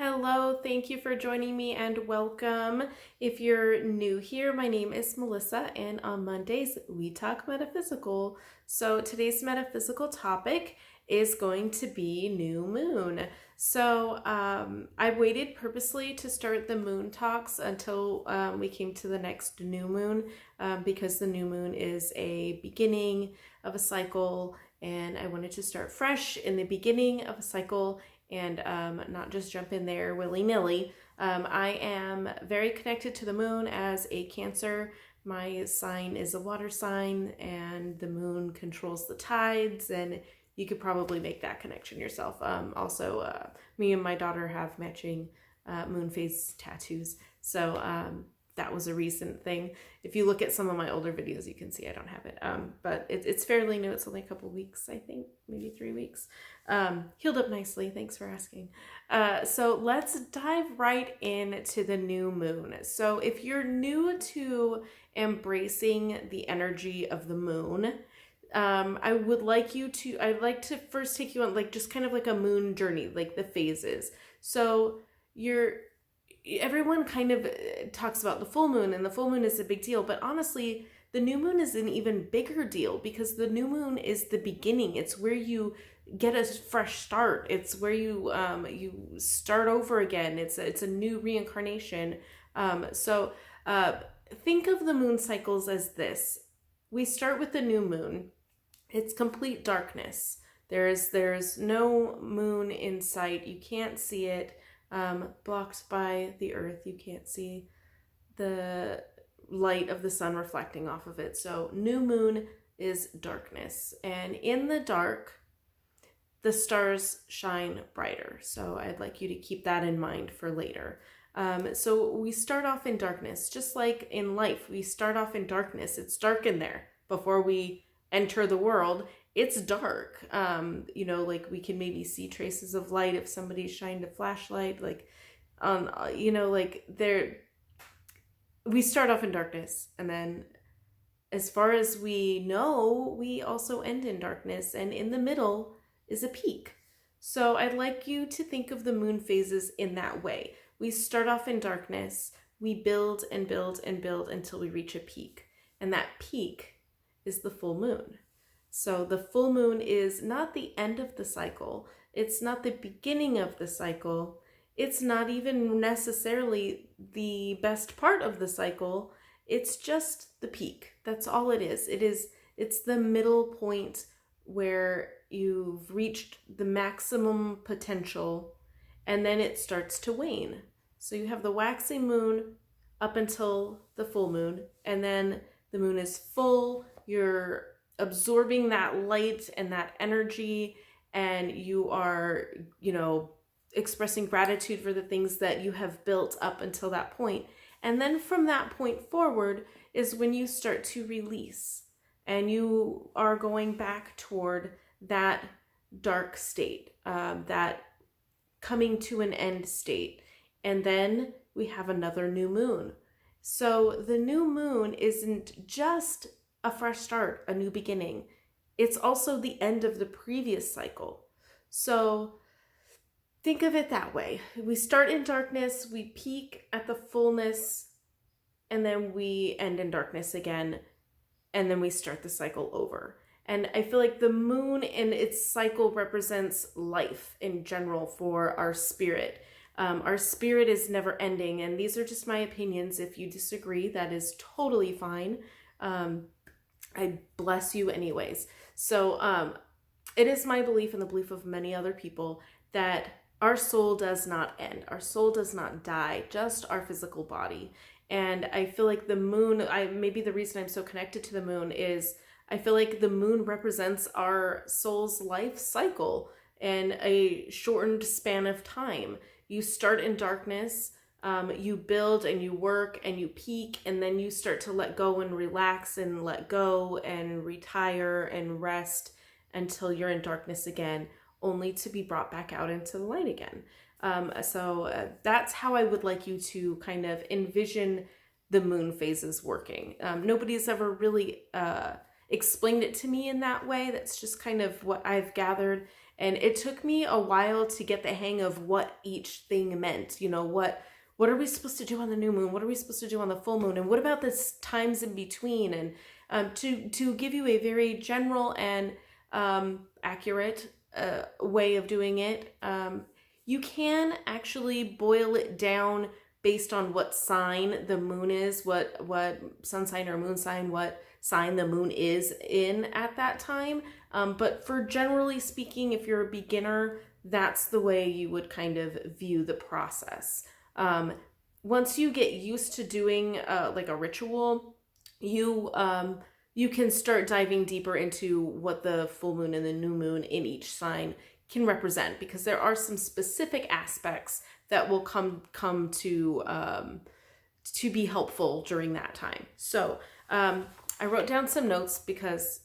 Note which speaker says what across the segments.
Speaker 1: Hello, thank you for joining me and welcome. If you're new here, my name is Melissa, and on Mondays we talk metaphysical. So today's metaphysical topic is going to be new moon. I waited purposely to start the moon talks until we came to the next new moon because the new moon is a beginning of a cycle, and I wanted to start fresh in the beginning of a cycle and not just jump in there willy-nilly. I am very connected to the moon as a Cancer. My sign is a water sign, and the moon controls the tides, and you could probably make that connection yourself. Also, me and my daughter have matching moon phase tattoos, so that was a recent thing. If you look at some of my older videos, you can see I don't have it, but it's fairly new. It's only a couple weeks, I think, maybe 3 weeks. Healed up nicely, thanks for asking. So let's dive right into the new moon. So if you're new to embracing the energy of the moon, I'd like to first take you on just kind of like a moon journey, like the phases. So everyone kind of talks about the full moon, and the full moon is a big deal, but honestly, the new moon is an even bigger deal because the new moon is the beginning. It's where you get a fresh start. It's where you start over again. It's a new reincarnation. Think of the moon cycles as this. We start with the new moon. It's complete darkness. There's no moon in sight. You can't see it. Blocked by the earth. You can't see the light of the sun reflecting off of it. So new moon is darkness, and in the dark the stars shine brighter. So I'd like you to keep that in mind for later. So we start off in darkness, just like in life. We start off in darkness. It's dark in there before we enter the world. It's dark. We can maybe see traces of light if somebody shined a flashlight, we start off in darkness, and then as far as we know, we also end in darkness, and in the middle is a peak. So I'd like you to think of the moon phases in that way. We start off in darkness, we build and build and build until we reach a peak, and that peak is the full moon. So the full moon is not the end of the cycle. It's not the beginning of the cycle. It's not even necessarily the best part of the cycle. It's just the peak. That's all it is. It's the middle point where you've reached the maximum potential, and then it starts to wane. So you have the waxing moon up until the full moon, and then the moon is full. You're absorbing that light and that energy, and you are, expressing gratitude for the things that you have built up until that point. And then from that point forward is when you start to release, and you are going back toward that dark state, that coming to an end state. And then we have another new moon. So the new moon isn't just a fresh start, a new beginning. It's also the end of the previous cycle. So think of it that way. We start in darkness, we peak at the fullness, and then we end in darkness again, and then we start the cycle over. And I feel like the moon in its cycle represents life in general for our spirit. Our spirit is never ending, and these are just my opinions. If you disagree, that is totally fine. I bless you anyways. So it is my belief, and the belief of many other people, that our soul does not end. Our soul does not die, just our physical body. And I feel like the moon, maybe the reason I'm so connected to the moon is I feel like the moon represents our soul's life cycle in a shortened span of time. You start in darkness, you build and you work and you peak, and then you start to let go and relax and let go and retire and rest until you're in darkness again, only to be brought back out into the light again. That's how I would like you to kind of envision the moon phases working. Nobody's ever really explained it to me in that way. That's just kind of what I've gathered. And it took me a while to get the hang of what each thing meant. You know, what are we supposed to do on the new moon? What are we supposed to do on the full moon? And what about the times in between? And to give you a very general and accurate way of doing it, you can actually boil it down based on what sign the moon is, what sun sign or moon sign, what sign the moon is in at that time. But for generally speaking, if you're a beginner, that's the way you would kind of view the process. Once you get used to doing like a ritual, you can start diving deeper into what the full moon and the new moon in each sign can represent, because there are some specific aspects that will come to be helpful during that time. So I wrote down some notes because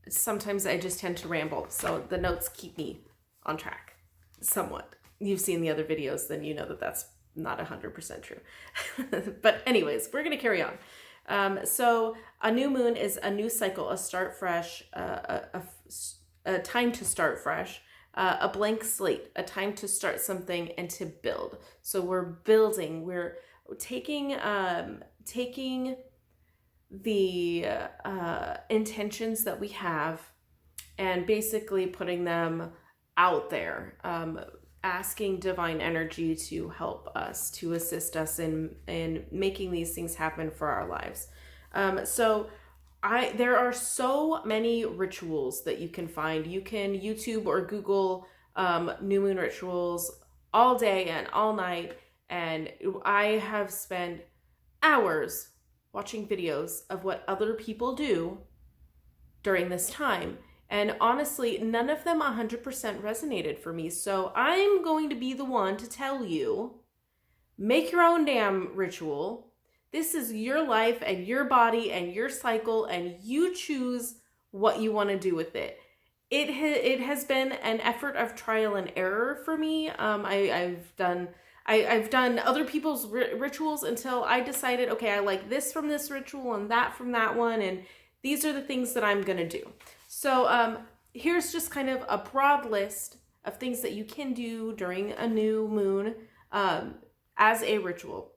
Speaker 1: sometimes I just tend to ramble. So the notes keep me on track somewhat. You've seen the other videos, then you know that that's not 100% true. But anyways, we're going to carry on. So a new moon is a new cycle, a start fresh, a time to start fresh, a blank slate, a time to start something and to build. So we're building, we're taking the intentions that we have and basically putting them out there, asking divine energy to help us, to assist us in making these things happen for our lives. So there are so many rituals that you can find. You can YouTube or Google new moon rituals all day and all night. And I have spent hours watching videos of what other people do during this time. And honestly, none of them 100% resonated for me. So I'm going to be the one to tell you, make your own damn ritual. This is your life and your body and your cycle, and you choose what you want to do with it. It has been an effort of trial and error for me. I've done other people's rituals until I decided, okay, I like this from this ritual and that from that one, and these are the things that I'm going to do. So here's just kind of a broad list of things that you can do during a new moon as a ritual.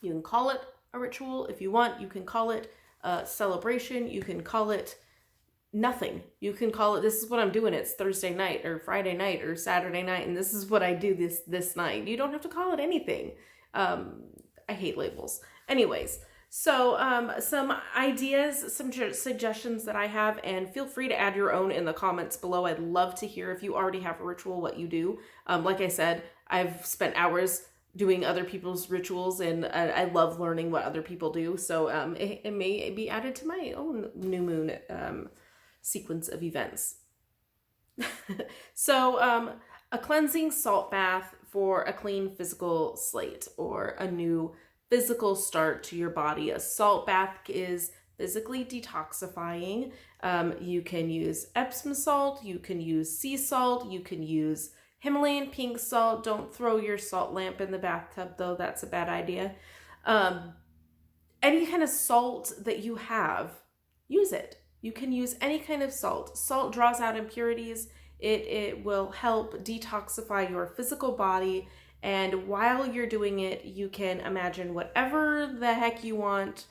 Speaker 1: You can call it a ritual if you want. You can call it a celebration. You can call it nothing. You can call it, this is what I'm doing. It's Thursday night or Friday night or Saturday night, and this is what I do this night. You don't have to call it anything. I hate labels. Anyways, so some ideas, some suggestions that I have, and feel free to add your own in the comments below. I'd love to hear if you already have a ritual, what you do. Like I said, I've spent hours doing other people's rituals, and I love learning what other people do. So it may be added to my own new moon sequence of events. So a cleansing salt bath for a clean physical slate or a new physical start to your body. A salt bath is physically detoxifying. You can use Epsom salt, you can use sea salt, you can use Himalayan pink salt. Don't throw your salt lamp in the bathtub though, that's a bad idea. Any kind of salt that you have, use it. You can use any kind of salt. Salt draws out impurities. It will help detoxify your physical body. And while you're doing it, you can imagine whatever the heck you want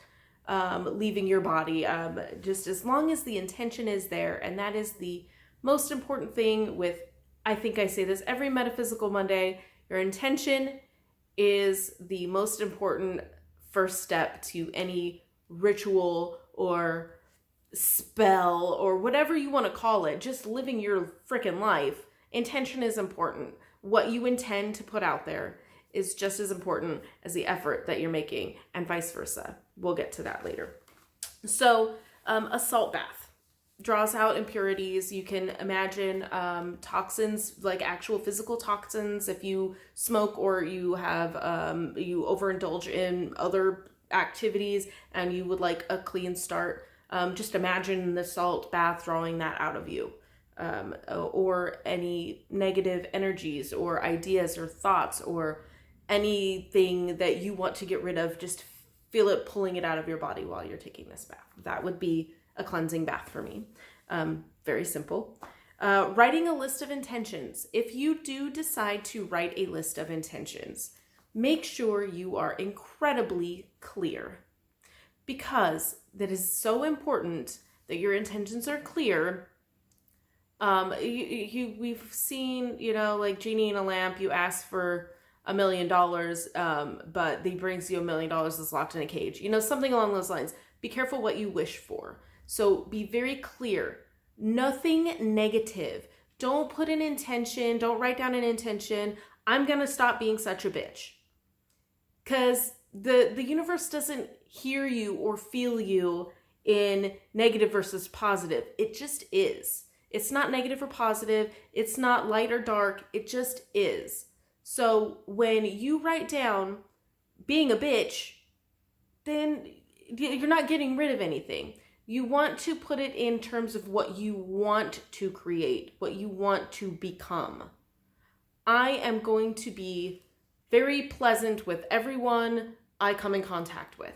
Speaker 1: leaving your body, just as long as the intention is there. And that is the most important thing with, I think I say this every Metaphysical Monday, your intention is the most important first step to any ritual or spell or whatever you want to call it, just living your freaking life. Intention is important. What you intend to put out there is just as important as the effort that you're making, and vice versa. We'll get to that later. So a salt bath draws out impurities. You can imagine toxins, like actual physical toxins. If you smoke or you have you overindulge in other activities and you would like a clean start, just imagine the salt bath drawing that out of you. Or any negative energies or ideas or thoughts or anything that you want to get rid of, just feel it pulling it out of your body while you're taking this bath. That would be a cleansing bath for me. Very simple. Writing a list of intentions. If you do decide to write a list of intentions, make sure you are incredibly clear, because that is so important that your intentions are clear. We've seen, like Genie in a Lamp, you ask for $1 million, but they brings you $1 million that's locked in a cage. Something along those lines. Be careful what you wish for. So be very clear. Nothing negative. Don't put an intention. Don't write down an intention. I'm going to stop being such a bitch. Because the universe doesn't hear you or feel you in negative versus positive. It just is. It's not negative or positive. It's not light or dark. It just is. So when you write down being a bitch, then you're not getting rid of anything. You want to put it in terms of what you want to create, what you want to become. I am going to be very pleasant with everyone I come in contact with.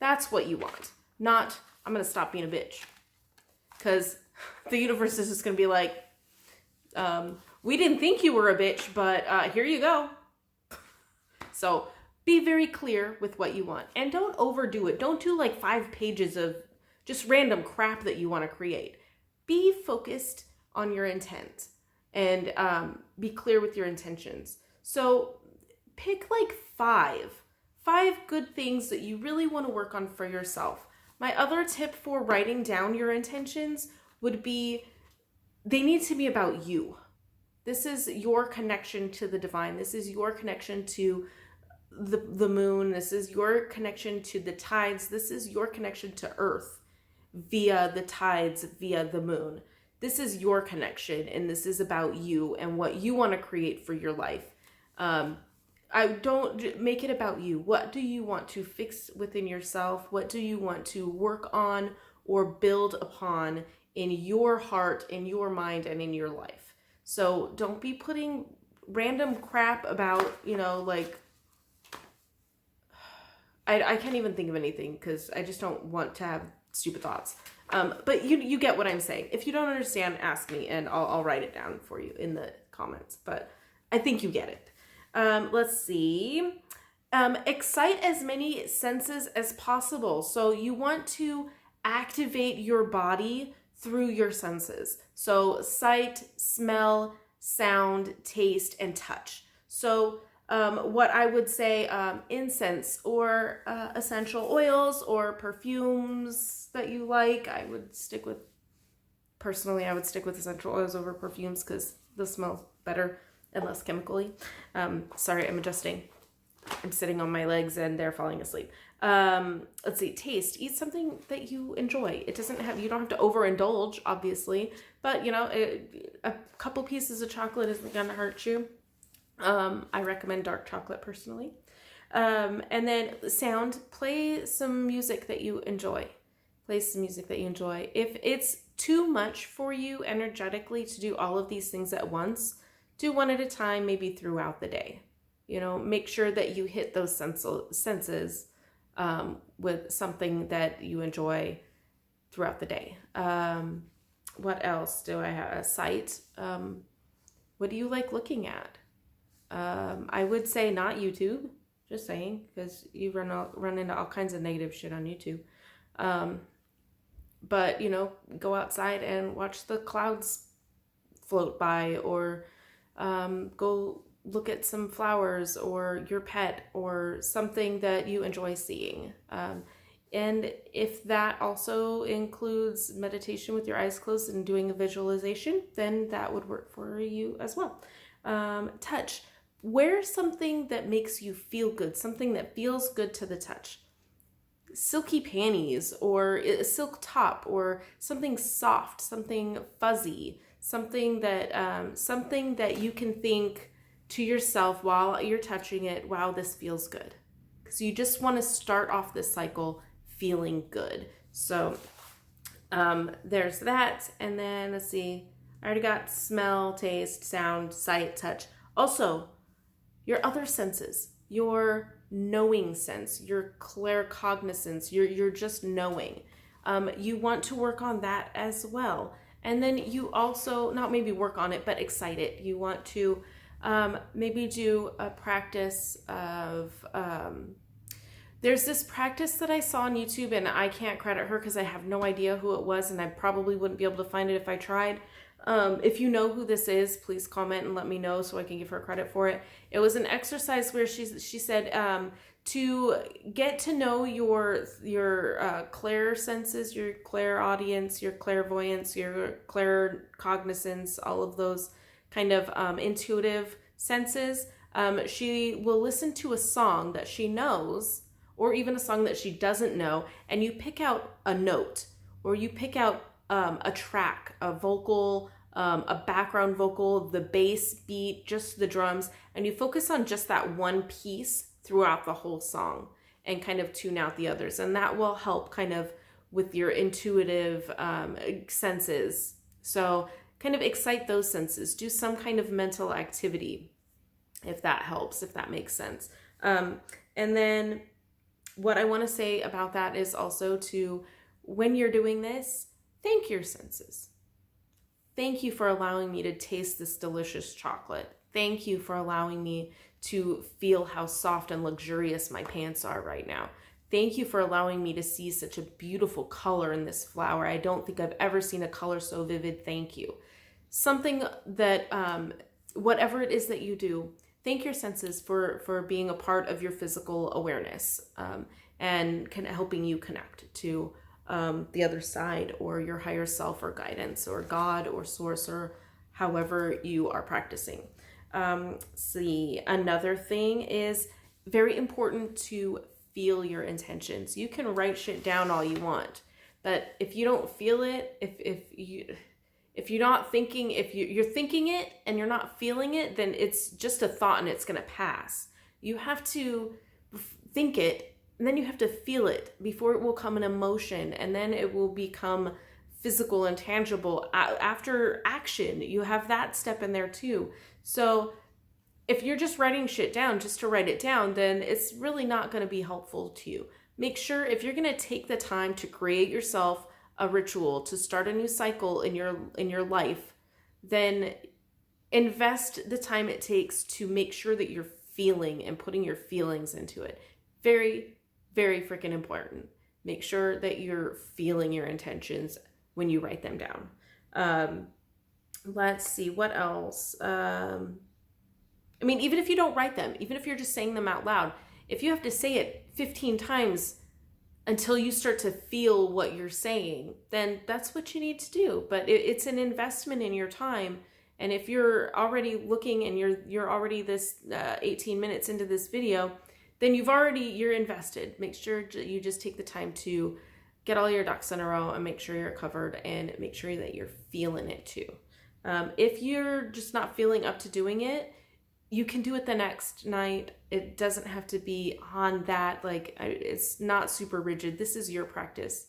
Speaker 1: That's what you want. Not, I'm going to stop being a bitch. Because the universe is just going to be like, we didn't think you were a bitch, but here you go. So be very clear with what you want. And don't overdo it. Don't do like 5 pages of just random crap that you want to create. Be focused on your intent and be clear with your intentions. So pick like 5 good things that you really want to work on for yourself. My other tip for writing down your intentions would be, they need to be about you. This is your connection to the divine. This is your connection to the moon. This is your connection to the tides. This is your connection to Earth via the tides, via the moon. This is your connection, and this is about you and what you want to create for your life. I don't make it about you. What do you want to fix within yourself? What do you want to work on or build upon in your heart, in your mind, and in your life? So don't be putting random crap about, like, I can't even think of anything because I just don't want to have stupid thoughts. But you get what I'm saying. If you don't understand, ask me and I'll write it down for you in the comments. But I think you get it. Let's see. Excite as many senses as possible. So you want to activate your body through your senses. So sight, smell, sound, taste, and touch. So what I would say, incense or essential oils or perfumes that you like. I would stick with essential oils over perfumes because they smell better and less chemically. Sorry, I'm adjusting. I'm sitting on my legs and they're falling asleep. Let's see, taste. Eat something that you enjoy. You don't have to overindulge, obviously, but a couple pieces of chocolate isn't gonna hurt you. I recommend dark chocolate personally. And then sound, play some music that you enjoy. If it's too much for you energetically to do all of these things at once, do one at a time, maybe throughout the day. Make sure that you hit those senses with something that you enjoy throughout the day. What else do I have? A sight. What do you like looking at? I would say not YouTube, just saying, because you run into all kinds of negative shit on YouTube. But go outside and watch the clouds float by, or go look at some flowers or your pet or something that you enjoy seeing. And if that also includes meditation with your eyes closed and doing a visualization, then that would work for you as well. Touch. Wear something that makes you feel good, something that feels good to the touch. Silky panties or a silk top or something soft, something fuzzy, something that you can think to yourself while you're touching it, wow, this feels good. Because you just want to start off this cycle feeling good. So there's that. And then let's see, I already got smell, taste, sound, sight, touch. Also, your other senses, your knowing sense, your claircognizance, you're just knowing. You want to work on that as well. And then you also, not maybe work on it, but excite it. You want to maybe do a practice of, there's this practice that I saw on YouTube, and I can't credit her because I have no idea who it was, and I probably wouldn't be able to find it if I tried. If you know who this is, please comment and let me know so I can give her credit for it. It was an exercise where she said to get to know your clair senses, your clairaudience, your clairvoyance, your claircognizance, all of those kind of intuitive senses. She will listen to a song that she knows, or even a song that she doesn't know, and you pick out a note, or you pick out a track, a vocal, a background vocal, the bass beat, just the drums, and you focus on just that one piece throughout the whole song and kind of tune out the others. And that will help kind of with your intuitive senses. So kind of excite those senses. Do some kind of mental activity, if that helps, if that makes sense. And then what I want to say about that is also to, when you're doing this, thank your senses. Thank you for allowing me to taste this delicious chocolate. Thank you for allowing me to feel how soft and luxurious my pants are right now. Thank you for allowing me to see such a beautiful color in this flower. I don't think I've ever seen a color so vivid. Thank you. Something that, whatever it is that you do, thank your senses for being a part of your physical awareness, and helping you connect to the other side, or your higher self, or guidance, or God, or source, or however you are practicing. See, another thing is very important to feel your intentions. You can write shit down all you want, but if you don't feel it, if you're not thinking, if you're thinking it and you're not feeling it, then it's just a thought and it's going to pass. You have to think it, and then you have to feel it before it will come an emotion, and then it will become physical and tangible after action. You have that step in there too. So if you're just writing shit down just to write it down, then it's really not going to be helpful to you. Make sure, if you're going to take the time to create yourself a ritual, to start a new cycle in your life, then invest the time it takes to make sure that you're feeling and putting your feelings into it. Very, very freaking important. Make sure that you're feeling your intentions when you write them down. Let's see, what else? I mean, even if you don't write them, even if you're just saying them out loud, if you have to say it 15 times until you start to feel what you're saying, then that's what you need to do. But it's an investment in your time. And if you're already looking and you're already this 18 minutes into this video, then you're invested. Make sure you just take the time to get all your ducks in a row and make sure you're covered, and make sure that you're feeling it too. If you're just not feeling up to doing it, you can do it the next night. It doesn't have to be on that, it's not super rigid. This is your practice.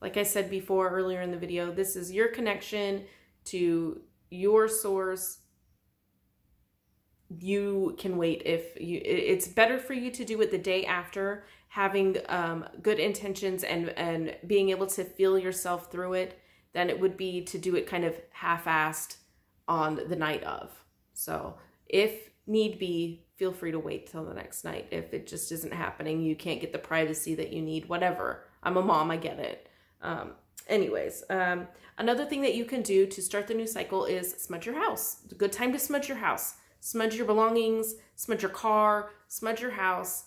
Speaker 1: Like I said before earlier in the video, this is your connection to your source. You can wait it's better for you to do it the day after, having good intentions and being able to feel yourself through it, than it would be to do it kind of half-assed on the night of. So if need be, feel free to wait till the next night. If it just isn't happening, you can't get the privacy that you need, whatever. I'm a mom, I get it. Anyways, another thing that you can do to start the new cycle is smudge your house. It's a good time to smudge your house. Smudge your belongings, smudge your car, smudge your house,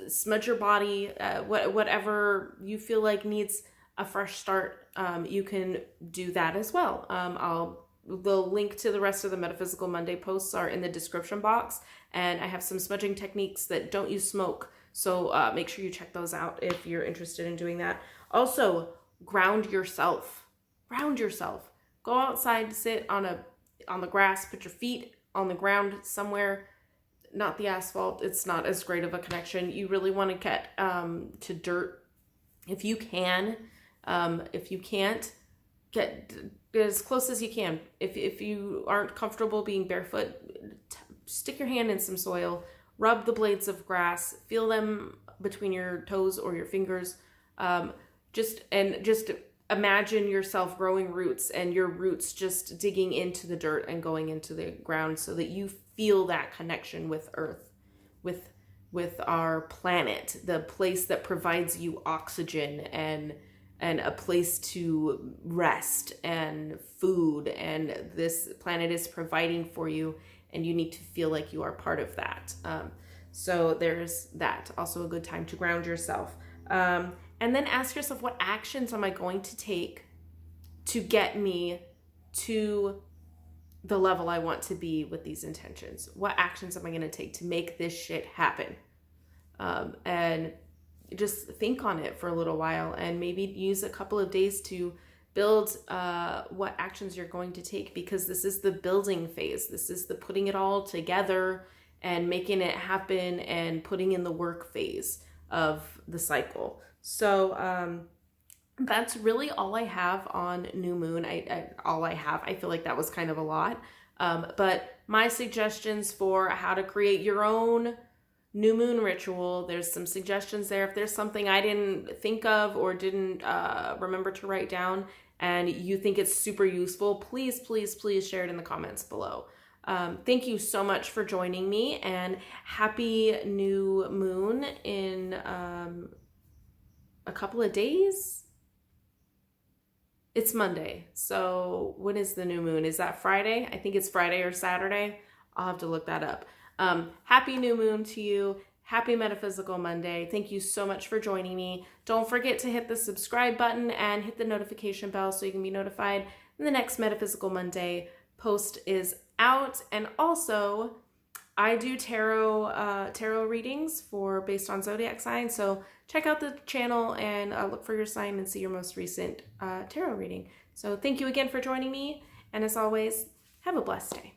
Speaker 1: smudge your body, whatever you feel like needs a fresh start. You can do that as well. The link to the rest of the Metaphysical Monday posts are in the description box, and I have some smudging techniques that don't use smoke, so make sure you check those out if you're interested in doing that. Also, ground yourself. Ground yourself. Go outside, sit on the grass, put your feet on the ground somewhere, not the asphalt. It's not as great of a connection. You really want to get to dirt if you can. If you can't, get as close as you can. If you aren't comfortable being barefoot, stick your hand in some soil, rub the blades of grass, feel them between your toes or your fingers, just imagine yourself growing roots and your roots just digging into the dirt and going into the ground so that you feel that connection with earth, with our planet, the place that provides you oxygen and a place to rest and food, and this planet is providing for you, and you need to feel like you are part of that. So there's that. Also a good time to ground yourself. And then ask yourself, what actions am I going to take to get me to the level I want to be with these intentions? What actions am I going to take to make this shit happen? And just think on it for a little while, and maybe use a couple of days to build what actions you're going to take, because this is the building phase. This is the putting it all together and making it happen and putting in the work phase of the cycle. So that's really all I have on new moon. I feel like that was kind of a lot. But my suggestions for how to create your own new moon ritual, there's some suggestions there. If there's something I didn't think of or didn't remember to write down and you think it's super useful, please, please, please share it in the comments below. Thank you so much for joining me, and happy new moon in a couple of days. It's Monday. So when is the new moon? Is that Friday? I think it's Friday or Saturday. I'll have to look that up. Happy new moon to you. Happy Metaphysical Monday. Thank you so much for joining me. Don't forget to hit the subscribe button and hit the notification bell so you can be notified when the next Metaphysical Monday post is out. And also, I do tarot readings based on zodiac signs. So check out the channel and look for your sign and see your most recent tarot reading. So thank you again for joining me. And as always, have a blessed day.